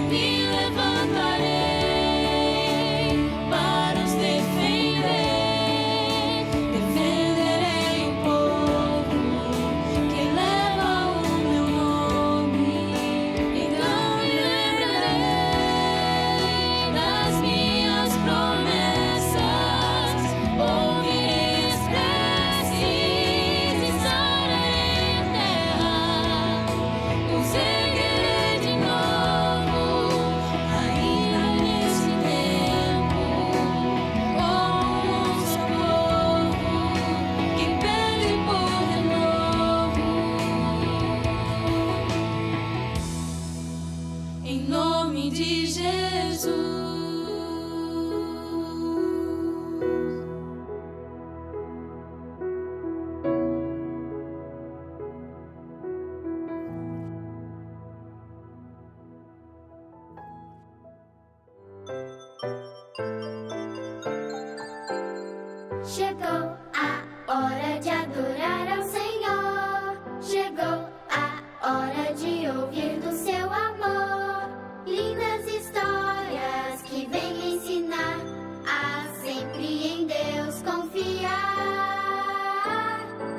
me levantarei para os defender. Defenderei o povo que leva o meu nome. Então me lembrarei das minhas promessas. Ouvirei as preces e sarei a terra. Os erguerei de novo, ainda nesse tempo, como um só povo que pede por renovo. Em nome de Jesus. Chegou a hora de adorar ao Senhor. Chegou a hora de ouvir do seu amor. Lindas histórias que vêm ensinar a sempre em Deus confiar.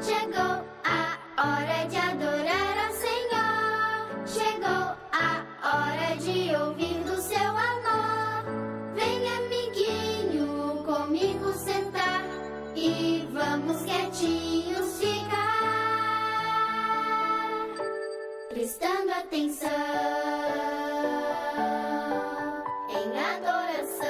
Chegou a hora de adorar ao Senhor. Chegou a hora de ouvir do seu amor. Vem, amiguinho, comigo sentar e vamos quietinhos ficar, prestando atenção em adoração.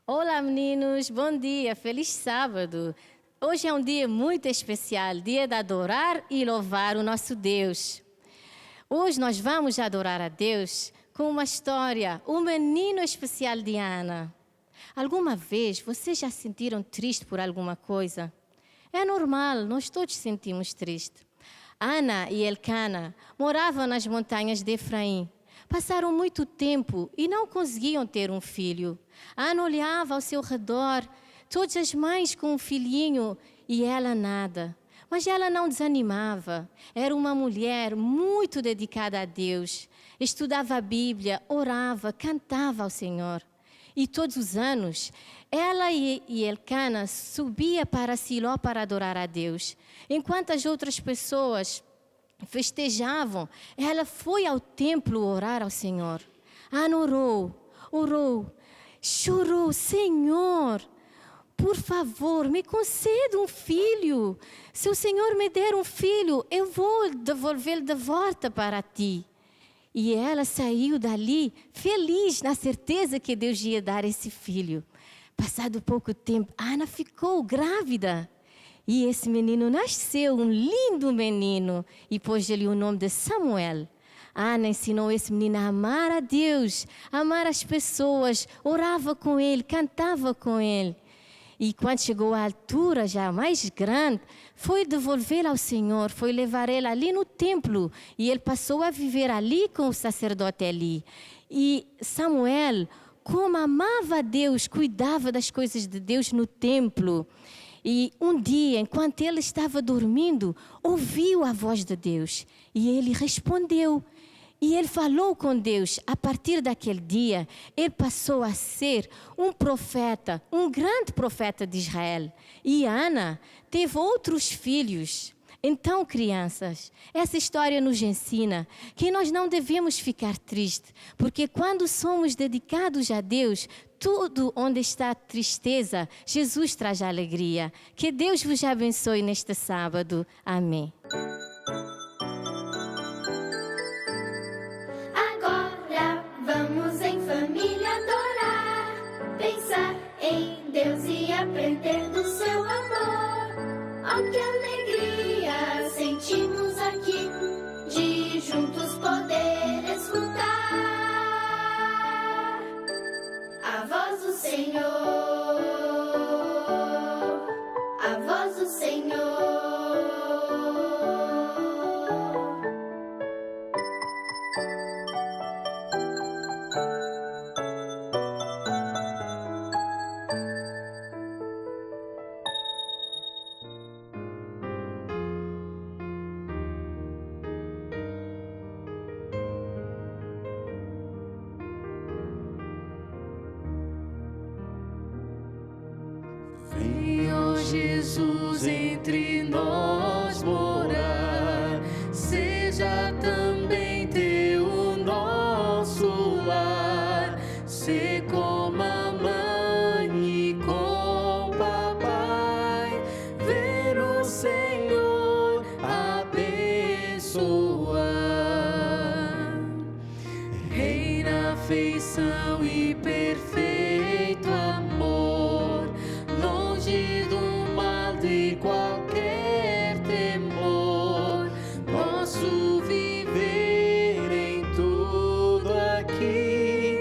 Olá, meninos, bom dia, feliz sábado. Hoje é um dia muito especial, dia de adorar e louvar o nosso Deus. Hoje nós vamos adorar a Deus com uma história, o menino especial de Ana. Alguma vez vocês já se sentiram tristes por alguma coisa? É normal, nós todos sentimos triste. Ana e Elcana moravam nas montanhas de Efraim. Passaram muito tempo e não conseguiam ter um filho. Ana olhava ao seu redor, todas as mães com um filhinho e ela nada. Mas ela não desanimava. Era uma mulher muito dedicada a Deus. Estudava a Bíblia, orava, cantava ao Senhor. E todos os anos, ela e Elcana subia para Siló para adorar a Deus. Enquanto as outras pessoas festejavam, ela foi ao templo orar ao Senhor. Ana orou, chorou: Senhor, por favor, me conceda um filho. Se o Senhor me der um filho, eu vou devolvê-lo de volta para ti. E ela saiu dali feliz, na certeza que Deus ia dar esse filho. Passado pouco tempo, Ana ficou grávida. E esse menino nasceu, um lindo menino, e pôs-lhe o nome de Samuel. Ana ensinou esse menino a amar a Deus, a amar as pessoas, orava com ele, cantava com ele. E quando chegou à altura já mais grande, foi devolvê-la ao Senhor, foi levar ela ali no templo. E ele passou a viver ali com o sacerdote Eli. E Samuel, como amava a Deus, cuidava das coisas de Deus no templo. E um dia, enquanto ele estava dormindo, ouviu a voz de Deus. E ele respondeu. E ele falou com Deus. A partir daquele dia, ele passou a ser um profeta, um grande profeta de Israel. E Ana teve outros filhos. Então, crianças, essa história nos ensina que nós não devemos ficar tristes, porque quando somos dedicados a Deus, tudo onde está tristeza, Jesus traz alegria. Que Deus vos abençoe neste sábado. Amém. Agora vamos em família adorar, pensar em Deus e aprender do seu amor. Oh, que alegria sentimos aqui de juntos poder escutar A voz do Senhor, a voz do Senhor. Venha, Jesus, entre nós morar, seja também teu nosso lar, ser como a mãe e com o papai, ver o Senhor abençoar. Reina afeição e perfeito amor, longe do mal de qualquer temor, posso viver em tudo aqui,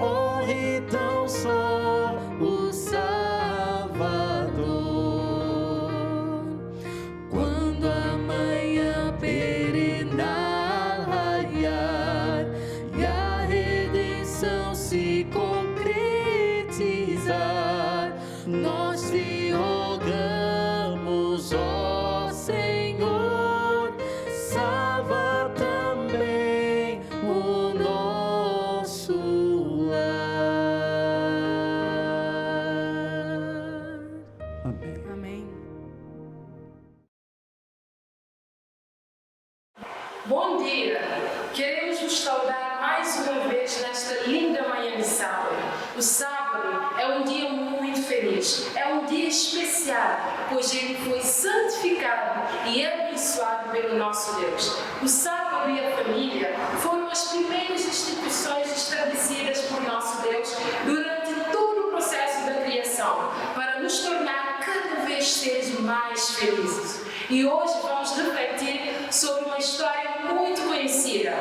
honre tão só o Salvador. Quando amanhã perenal raiar e a redenção se concretizar, nós te rogamos, ó Senhor, salva também o nosso lar. Amém. Amém. Bom dia! Queremos vos saudar mais uma vez nesta linda manhã de sábado. O sábado é um dia muito feliz, é um dia especial, pois ele foi santificado e abençoado pelo nosso Deus. O sábado e a família foram as primeiras instituições estabelecidas por nosso Deus durante todo o processo da criação, para nos tornar cada vez seres mais felizes. E hoje vamos refletir sobre uma história muito conhecida.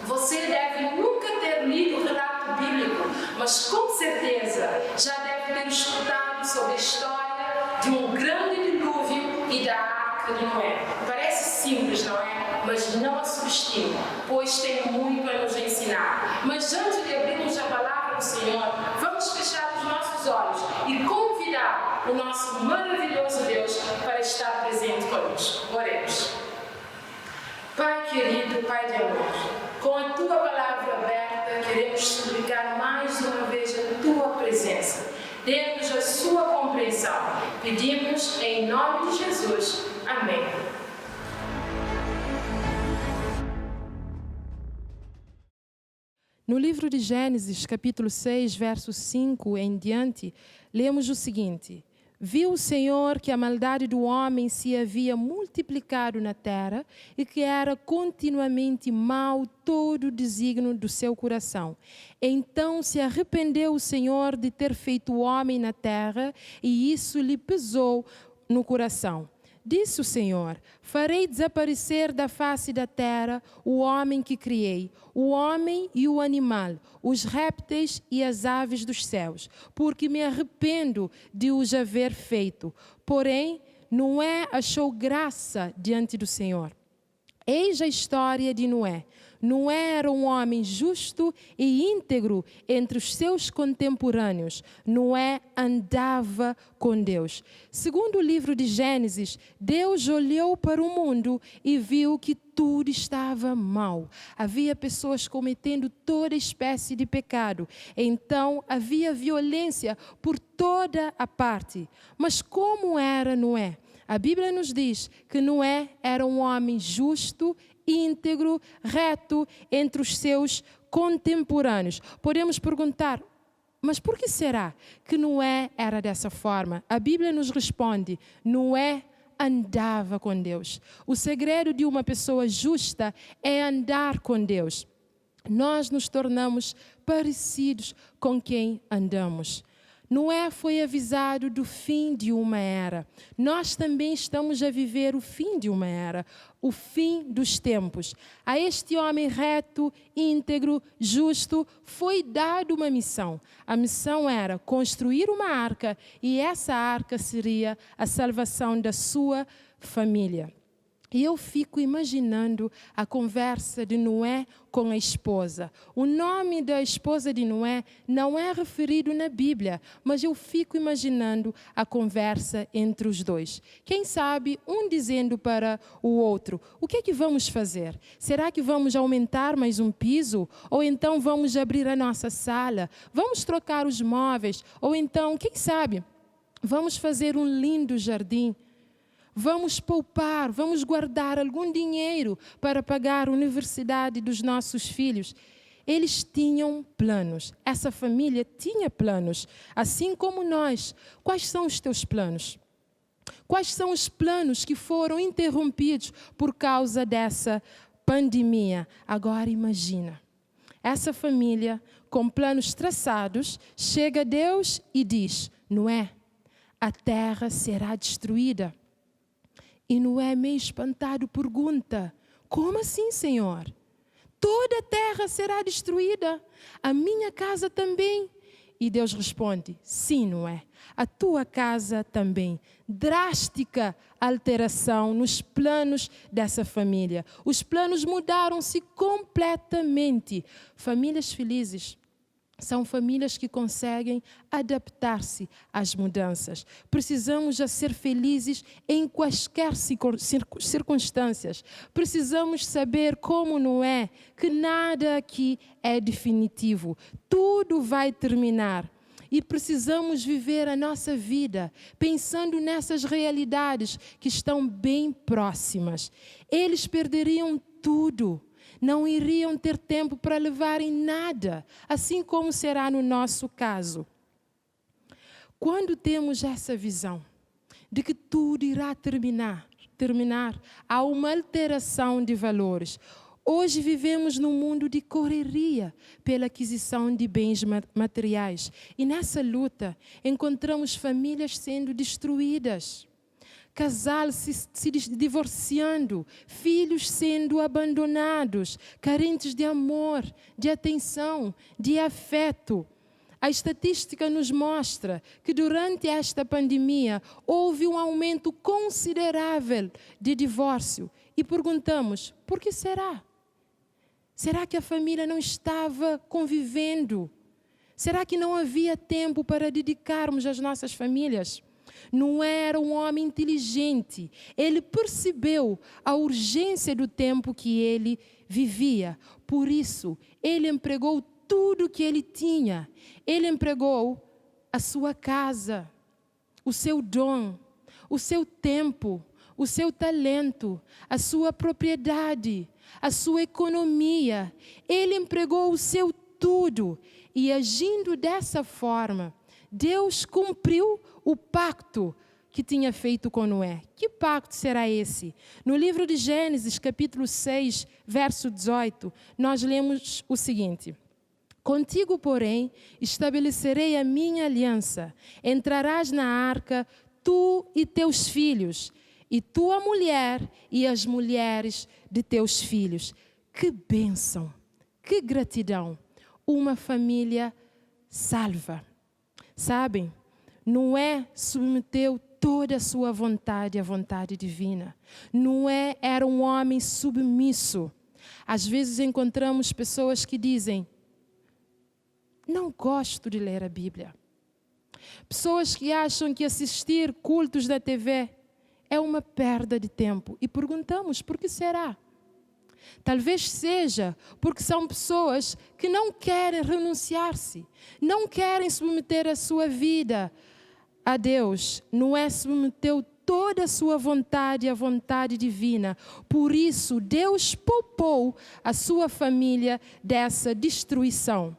Você deve nunca ter lido o relato bíblico, mas com certeza já deve ter escutado sobre a história de um grande dilúvio e da Arca de Noé. Parece simples, não é? Mas não a subestime, pois tem muito a nos ensinar. Mas antes de abrirmos a palavra do Senhor, vamos fechar os nossos olhos e convidar o nosso maravilhoso Deus para estar presente conosco. Oremos. Pai querido, Pai de amor, com a Tua palavra aberta, queremos suplicar mais uma vez a Tua presença. Dê-nos a Sua compreensão. Pedimos em nome de Jesus. Amém. No livro de Gênesis, capítulo 6, verso 5 em diante, lemos o seguinte: Viu o Senhor que a maldade do homem se havia multiplicado na terra e que era continuamente mau todo o desígnio do seu coração. Então se arrependeu o Senhor de ter feito o homem na terra e isso lhe pesou no coração. Disse o Senhor: farei desaparecer da face da terra o homem que criei, o homem e o animal, os répteis e as aves dos céus, porque me arrependo de os haver feito. Porém, Noé achou graça diante do Senhor. Eis a história de Noé. Noé era um homem justo e íntegro entre os seus contemporâneos. Noé andava com Deus. Segundo o livro de Gênesis, Deus olhou para o mundo e viu que tudo estava mal. Havia pessoas cometendo toda espécie de pecado. Então havia violência por toda a parte. Mas como era Noé? A Bíblia nos diz que Noé era um homem justo, íntegro, reto entre os seus contemporâneos. Podemos perguntar, mas por que será que Noé era dessa forma? A Bíblia nos responde: Noé andava com Deus. O segredo de uma pessoa justa é andar com Deus. Nós nos tornamos parecidos com quem andamos. Noé foi avisado do fim de uma era. Nós também estamos a viver o fim de uma era, o fim dos tempos. A este homem reto, íntegro, justo, foi dado uma missão. A missão era construir uma arca e essa arca seria a salvação da sua família. E eu fico imaginando a conversa de Noé com a esposa. O nome da esposa de Noé não é referido na Bíblia, mas eu fico imaginando a conversa entre os dois. Quem sabe um dizendo para o outro: o que é que vamos fazer? Será que vamos aumentar mais um piso? Ou então vamos abrir a nossa sala? Vamos trocar os móveis? Ou então, quem sabe, vamos fazer um lindo jardim? Vamos poupar, vamos guardar algum dinheiro para pagar a universidade dos nossos filhos. Eles tinham planos, essa família tinha planos, assim como nós. Quais são os teus planos? Quais são os planos que foram interrompidos por causa dessa pandemia? Agora imagina, essa família com planos traçados, chega a Deus e diz: Noé, a terra será destruída. E Noé, meio espantado, pergunta: como assim, Senhor? Toda a terra será destruída? A minha casa também? E Deus responde: sim, Noé, a tua casa também. Drástica alteração nos planos dessa família. Os planos mudaram-se completamente. Famílias felizes são famílias que conseguem adaptar-se às mudanças. Precisamos já ser felizes em quaisquer circunstâncias. Precisamos saber, como Noé, que nada aqui é definitivo. Tudo vai terminar. E precisamos viver a nossa vida pensando nessas realidades que estão bem próximas. Eles perderiam tudo. Não iriam ter tempo para levarem nada, assim como será no nosso caso. Quando temos essa visão de que tudo irá terminar, há uma alteração de valores. Hoje vivemos num mundo de correria pela aquisição de bens materiais. E nessa luta encontramos famílias sendo destruídas. Casal se divorciando, filhos sendo abandonados, carentes de amor, de atenção, de afeto. A estatística nos mostra que durante esta pandemia houve um aumento considerável de divórcio. E perguntamos: por que será? Será que a família não estava convivendo? Será que não havia tempo para dedicarmos às nossas famílias? Noé era um homem inteligente. Ele percebeu a urgência do tempo que ele vivia. Por isso, ele empregou tudo que ele tinha. Ele empregou a sua casa, o seu dom, o seu tempo, o seu talento, a sua propriedade, a sua economia. Ele empregou o seu tudo. E agindo dessa forma, Deus cumpriu o pacto que tinha feito com Noé. Que pacto será esse? No livro de Gênesis, capítulo 6, verso 18, nós lemos o seguinte: contigo, porém, estabelecerei a minha aliança. Entrarás na arca, tu e teus filhos, e tua mulher e as mulheres de teus filhos. Que bênção, que gratidão. Uma família salva. Sabem, Noé submeteu toda a sua vontade à vontade divina. Noé era um homem submisso. Às vezes encontramos pessoas que dizem: não gosto de ler a Bíblia. Pessoas que acham que assistir cultos da TV é uma perda de tempo. E perguntamos: por que será? Talvez seja porque são pessoas que não querem renunciar-se, não querem submeter a sua vida a Deus. Noé submeteu toda a sua vontade à vontade divina. Por isso, Deus poupou a sua família dessa destruição.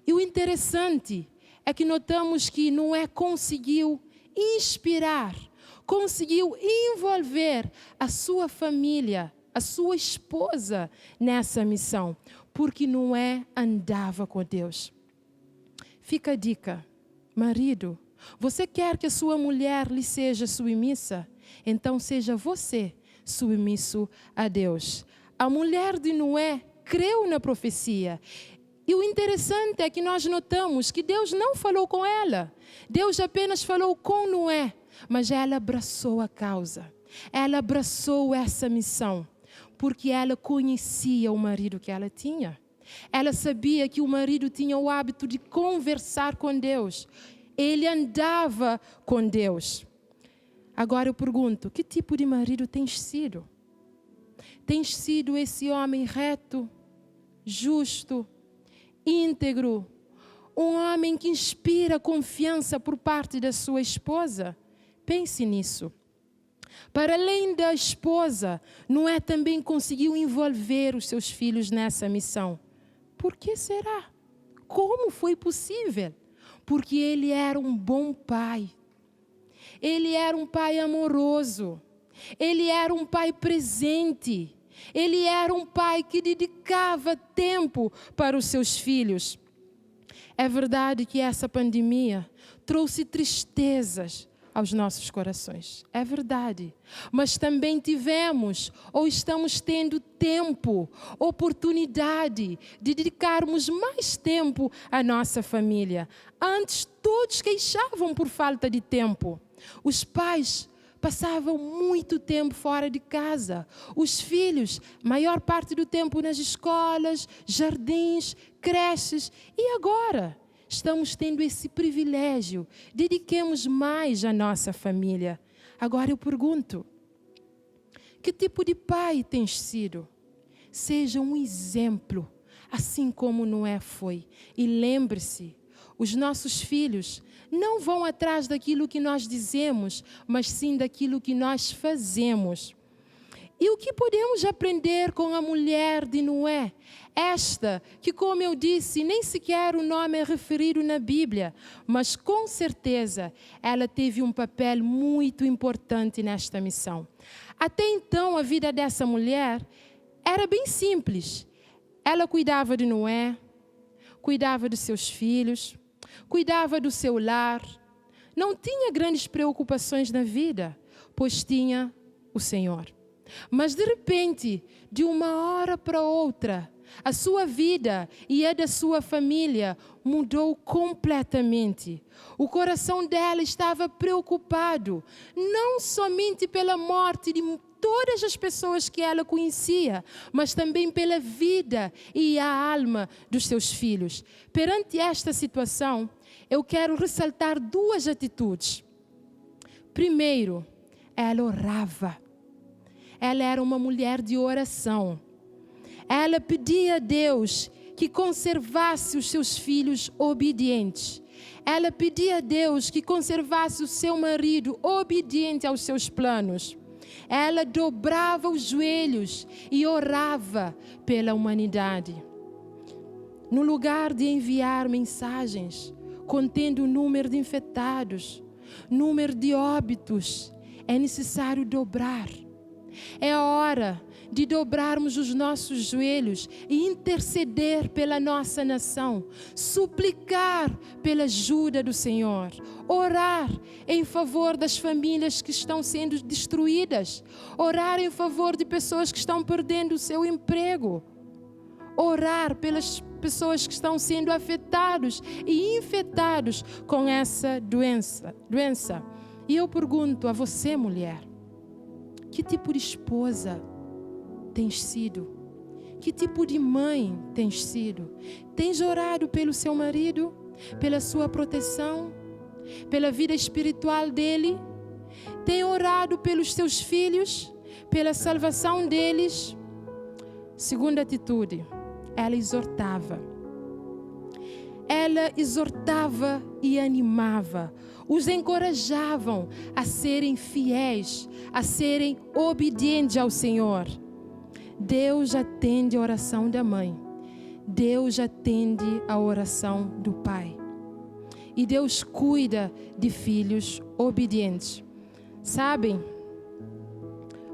E o interessante é que notamos que Noé conseguiu inspirar, conseguiu envolver a sua família, a sua esposa nessa missão, porque Noé andava com Deus. Fica a dica, Marido, você quer que a sua mulher lhe seja submissa? Então seja você submisso a Deus. A mulher de Noé creu na profecia. E o interessante é que nós notamos que Deus não falou com ela. Deus apenas falou com Noé, mas ela abraçou a causa. Ela abraçou essa missão, porque ela conhecia o marido que ela tinha. Ela sabia que o marido tinha o hábito de conversar com Deus. Ele andava com Deus. Agora eu pergunto, que tipo de marido tens sido? Tens sido esse homem reto, justo, íntegro, um homem que inspira confiança por parte da sua esposa? Pense nisso. Para além da esposa, Noé também conseguiu envolver os seus filhos nessa missão. Por que será? Como foi possível? Porque ele era um bom pai. Ele era um pai amoroso. Ele era um pai presente. Ele era um pai que dedicava tempo para os seus filhos. É verdade que essa pandemia trouxe tristezas aos nossos corações. É verdade. Mas também tivemos, ou estamos tendo tempo, oportunidade de dedicarmos mais tempo à nossa família. Antes, todos queixavam por falta de tempo. Os pais passavam muito tempo fora de casa. Os filhos, maior parte do tempo nas escolas, jardins, creches. E agora? Estamos tendo esse privilégio. Dediquemos mais à nossa família. Agora eu pergunto, que tipo de pai tens sido? Seja um exemplo, assim como Noé foi. E lembre-se, os nossos filhos não vão atrás daquilo que nós dizemos, mas sim daquilo que nós fazemos. E o que podemos aprender com a mulher de Noé? Esta, que como eu disse, nem sequer o nome é referido na Bíblia, mas com certeza ela teve um papel muito importante nesta missão. Até então a vida dessa mulher era bem simples. Ela cuidava de Noé, cuidava dos seus filhos, cuidava do seu lar, não tinha grandes preocupações na vida, pois tinha o Senhor. Mas de repente, de uma hora para outra, a sua vida e a da sua família mudou completamente. O coração dela estava preocupado, não somente pela morte de todas as pessoas que ela conhecia, mas também pela vida e a alma dos seus filhos. Perante esta situação, eu quero ressaltar duas atitudes. Primeiro, ela orava. Ela era uma mulher de oração. Ela pedia a Deus que conservasse os seus filhos obedientes. Ela pedia a Deus que conservasse o seu marido obediente aos seus planos. Ela dobrava os joelhos e orava pela humanidade. No lugar de enviar mensagens contendo o número de infectados, número de óbitos, é necessário dobrar. É a hora de dobrarmos os nossos joelhos e interceder pela nossa nação, suplicar pela ajuda do Senhor, orar em favor das famílias que estão sendo destruídas, orar em favor de pessoas que estão perdendo o seu emprego, orar pelas pessoas que estão sendo afetados e infectados com essa doença. E eu pergunto a você, mulher, que tipo de esposa tens sido? Que tipo de mãe tens sido? Tens orado pelo seu marido? Pela sua proteção? Pela vida espiritual dele? Tem orado pelos seus filhos? Pela salvação deles? Segunda atitude, ela exortava. Ela exortava e animava. Os encorajavam a serem fiéis, a serem obedientes ao Senhor. Deus atende a oração da mãe. Deus atende a oração do pai. E Deus cuida de filhos obedientes. Sabem,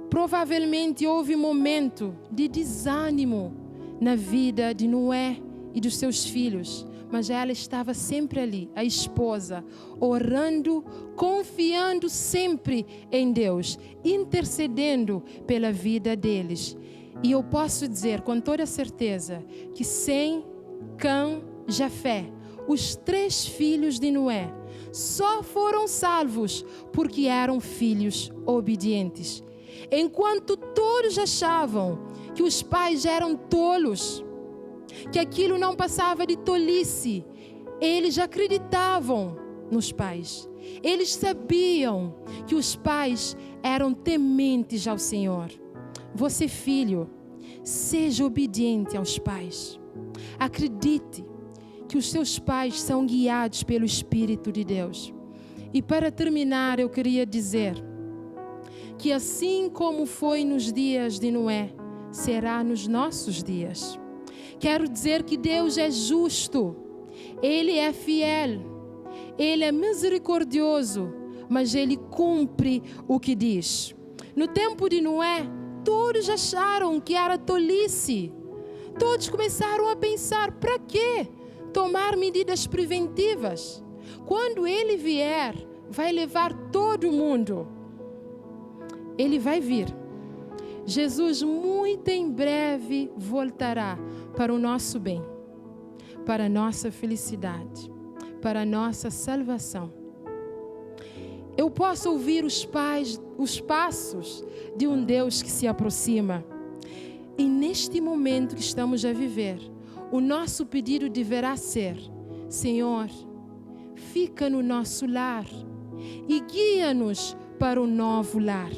provavelmente houve um momento de desânimo na vida de Noé e dos seus filhos, mas ela estava sempre ali, a esposa, orando, confiando sempre em Deus, intercedendo pela vida deles. E eu posso dizer com toda certeza que Sem, Cã, Jafé, os 3 filhos de Noé, só foram salvos porque eram filhos obedientes. Enquanto todos achavam que os pais eram tolos, que aquilo não passava de tolice, eles acreditavam nos pais. Eles sabiam que os pais eram tementes ao Senhor. Você, filho, seja obediente aos pais. Acredite que os seus pais são guiados pelo Espírito de Deus. E para terminar, eu queria dizer que assim como foi nos dias de Noé, será nos nossos dias. Quero dizer que Deus é justo, Ele é fiel, Ele é misericordioso, mas Ele cumpre o que diz. No tempo de Noé, todos acharam que era tolice. Todos começaram a pensar, para quê tomar medidas preventivas? Quando Ele vier, vai levar todo mundo. Ele vai vir. Jesus muito em breve voltará para o nosso bem, para a nossa felicidade, para a nossa salvação. Eu posso ouvir os passos de um Deus que se aproxima. E neste momento que estamos a viver, o nosso pedido deverá ser: Senhor, fica no nosso lar e guia-nos para o novo lar.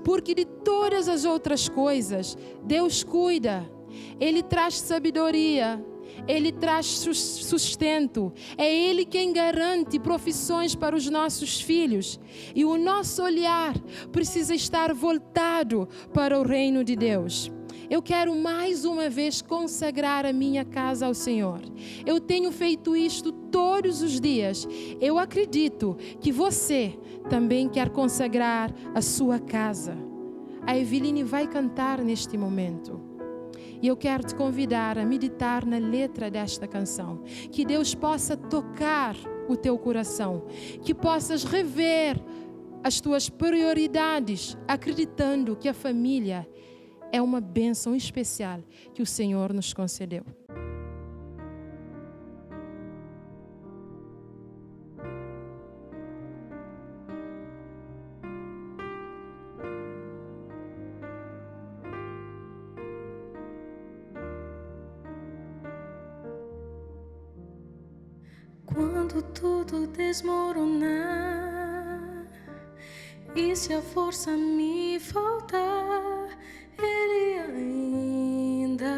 Porque de todas as outras coisas, Deus cuida. Ele traz sabedoria, Ele traz sustento. É Ele quem garante profissões para os nossos filhos. E o nosso olhar precisa estar voltado para o reino de Deus. Eu quero mais uma vez consagrar a minha casa ao Senhor. Eu tenho feito isto todos os dias. Eu acredito que você também quer consagrar a sua casa. A Eveline vai cantar neste momento. E eu quero te convidar a meditar na letra desta canção. Que Deus possa tocar o teu coração. Que possas rever as tuas prioridades, acreditando que a família é uma bênção especial que o Senhor nos concedeu. Quando tudo desmoronar e se a força me faltar, Ele ainda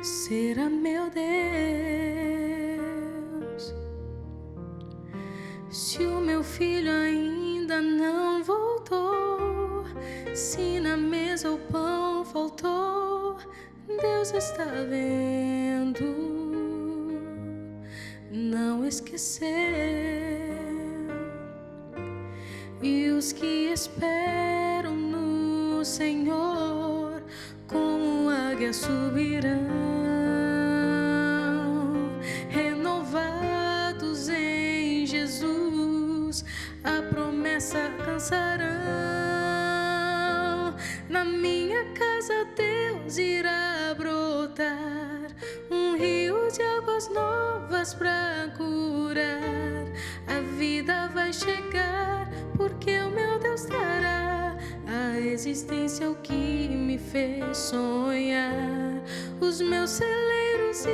será meu Deus. Se o meu filho ainda não voltou, se na mesa o pão faltou, Deus está vendo. Não esqueceu. E os que esperam no Senhor, como águias subirão, renovados em Jesus, a promessa alcançarão. Na minha casa Deus irá brotar um rio de águas novas para curar. A vida vai chegar, porque o meu Deus dará a existência ao que me fez sonhar. Os meus celeiros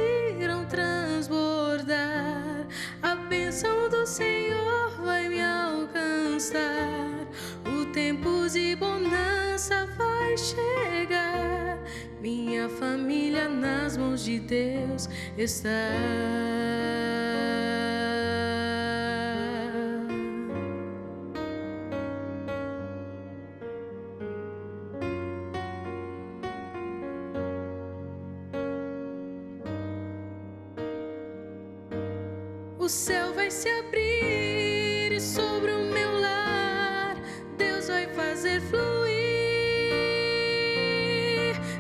irão transbordar, a bênção do Senhor vai me alcançar. O tempo de bonança vai chegar, minha família nas mãos de Deus está. O céu vai se abrir e sobre o meu lar Deus vai fazer fluir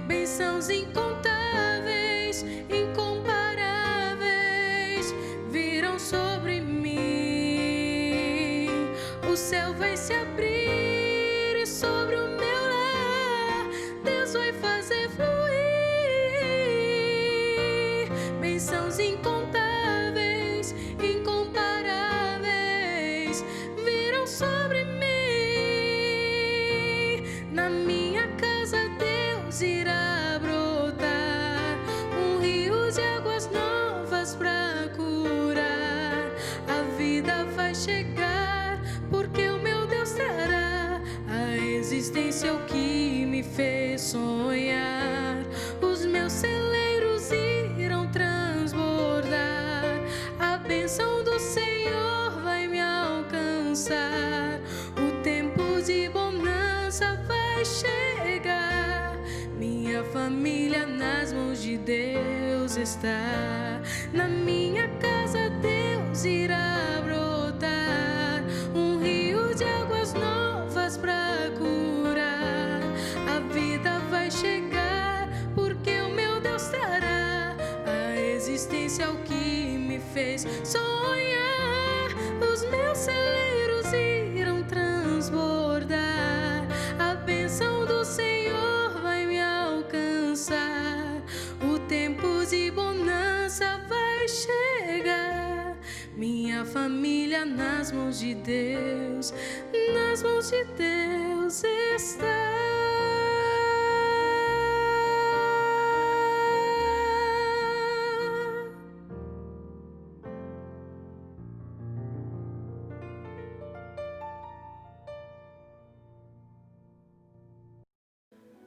bênçãos incontáveis, incomparáveis. sobre mim. O céu vai se abrir e sobre o meu lar Deus vai fazer fluir bênçãos incontáveis, incomparáveis virão sobre mim. Na minha casa Deus irá brotar um rio de águas novas pra curar. A vida vai chegar porque o meu Deus trará a existência o que me fez sonhar. Os meus celeiros irão transbordar. A bênção do Senhor vai me alcançar. O tempo de bonança vai chegar. Minha família nas mãos de Deus está. Na minha casa Deus irá brotar um rio de águas novas pra curar. A vida vai chegar porque o meu Deus trará a existência o que me fez sonhar. Os meus celeiros irão transbordar. A bênção do Senhor vai me alcançar. O tempo de bonança vai chegar. Minha família nas mãos de Deus está.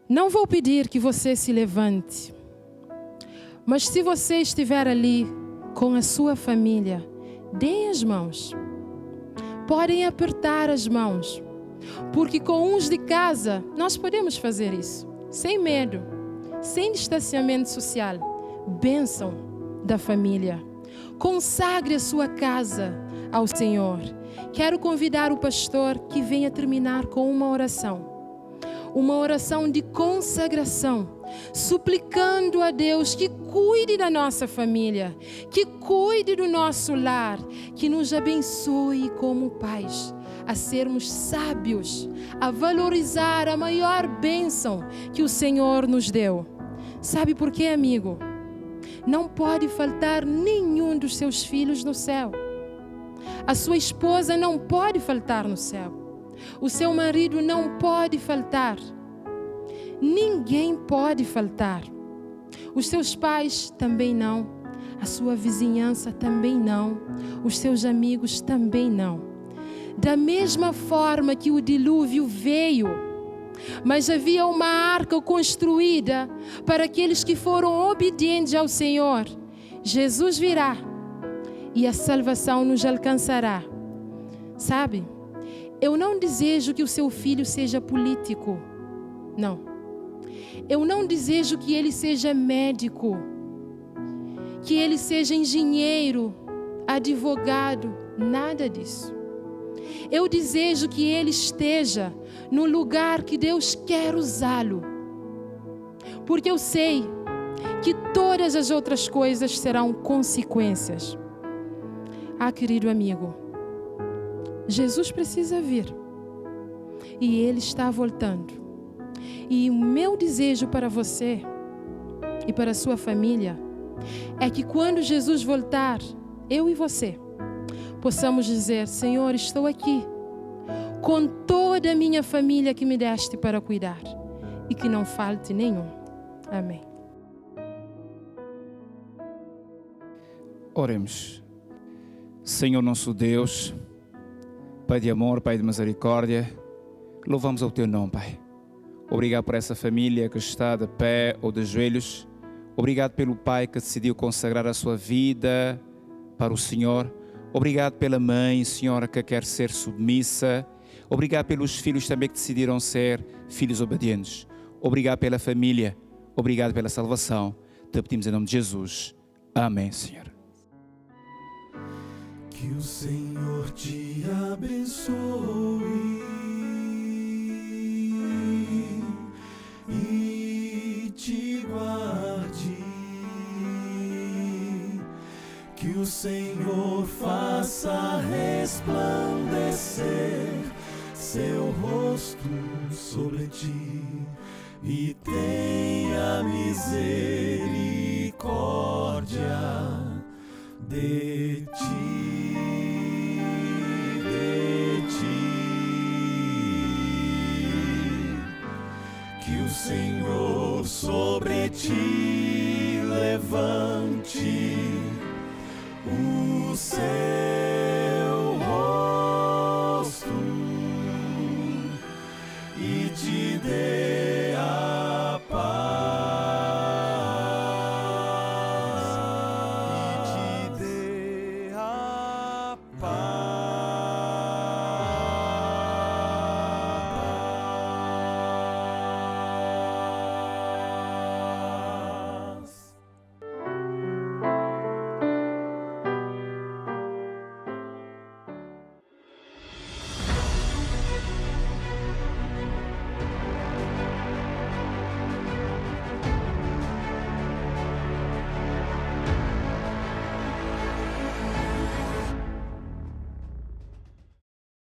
Não vou pedir que você se levante, mas se você estiver ali com a sua família, deem as mãos. Podem apertar as mãos, porque com uns de casa nós podemos fazer isso, sem medo, sem distanciamento social. Bênção da família. Consagre a sua casa ao Senhor. Quero convidar o pastor que venha terminar com uma oração de consagração, suplicando a Deus que cuide da nossa família, que cuide do nosso lar, que nos abençoe como pais, a sermos sábios, a valorizar a maior bênção que o Senhor nos deu. Sabe por quê, amigo? Não pode faltar nenhum dos seus filhos no céu. A sua esposa não pode faltar no céu. O seu marido não pode faltar. Ninguém pode faltar. Os seus pais também não. A sua vizinhança também não. Os seus amigos também não. Da mesma forma que o dilúvio veio, mas havia uma arca construída para aqueles que foram obedientes ao Senhor, Jesus virá e a salvação nos alcançará. Sabe? Eu não desejo que o seu filho seja político. Não. Eu não desejo que ele seja médico, que ele seja engenheiro, advogado, nada disso. Eu desejo que ele esteja no lugar que Deus quer usá-lo. Porque eu sei que todas as outras coisas serão consequências. Ah, querido amigo, Jesus precisa vir e Ele está voltando. E o meu desejo para você e para a sua família é que quando Jesus voltar, eu e você possamos dizer: Senhor, estou aqui com toda a minha família que me deste para cuidar, e que não falte nenhum. Amém. Oremos. Senhor nosso Deus, Pai de amor, Pai de misericórdia, louvamos ao Teu nome, Pai. Obrigado por essa família que está de pé ou de joelhos. Obrigado pelo pai que decidiu consagrar a sua vida para o Senhor. Obrigado pela mãe, Senhora, que quer ser submissa. Obrigado pelos filhos também que decidiram ser filhos obedientes. Obrigado pela família. Obrigado pela salvação. Te pedimos em nome de Jesus. Amém, Senhor. Que o Senhor te abençoe e te guarde. Que o Senhor Senhor faça resplandecer seu rosto sobre ti e tenha misericórdia de ti, de ti. Que o Senhor sobre ti levante o seu rosto e te dê